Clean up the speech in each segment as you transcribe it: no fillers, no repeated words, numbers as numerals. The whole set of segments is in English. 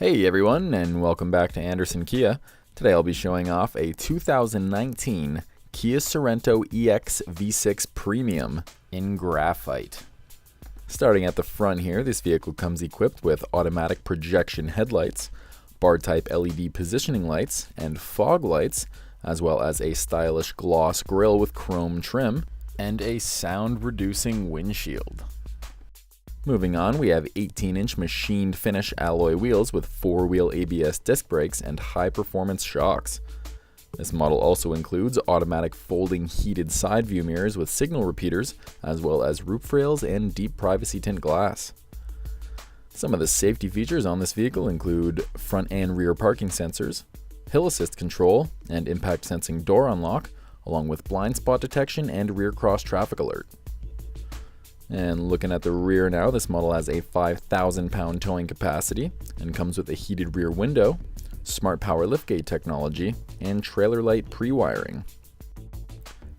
Hey everyone, and welcome back to Anderson Kia. Today I'll be showing off a 2019 Kia Sorento EX V6 Premium in Graphite. Starting at the front here, this vehicle comes equipped with automatic projection headlights, bar-type LED positioning lights, and fog lights, as well as a stylish gloss grille with chrome trim, and a sound-reducing windshield. Moving on, we have 18-inch machined finish alloy wheels with 4-wheel ABS disc brakes and high-performance shocks. This model also includes automatic folding heated side view mirrors with signal repeaters, as well as roof rails and deep privacy tint glass. Some of the safety features on this vehicle include front and rear parking sensors, hill assist control, and impact sensing door unlock, along with blind spot detection and rear cross traffic alert. And looking at the rear now, this model has a 5,000-pound towing capacity and comes with a heated rear window, smart power liftgate technology, and trailer light pre-wiring.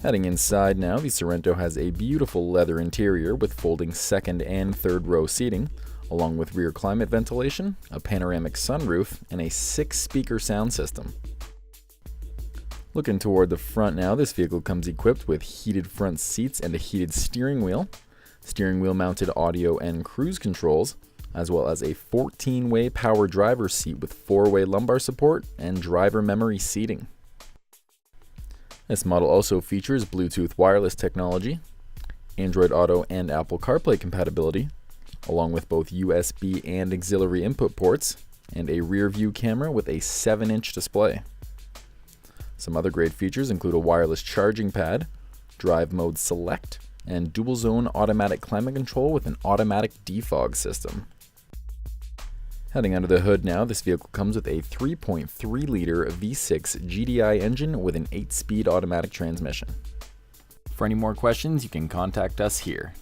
Heading inside now, the Sorento has a beautiful leather interior with folding second and third row seating, along with rear climate ventilation, a panoramic sunroof, and a 6-speaker sound system. Looking toward the front now, this vehicle comes equipped with heated front seats and a heated steering wheel mounted audio and cruise controls, as well as a 14-way power driver's seat with 4-way lumbar support and driver memory seating. This model also features Bluetooth wireless technology, Android Auto and Apple CarPlay compatibility, along with both USB and auxiliary input ports, and a rear view camera with a 7-inch display. Some other great features include a wireless charging pad, drive mode select, and dual zone automatic climate control with an automatic defog system. Heading under the hood now, this vehicle comes with a 3.3 liter V6 GDI engine with an 8-speed automatic transmission. For any more questions, you can contact us here.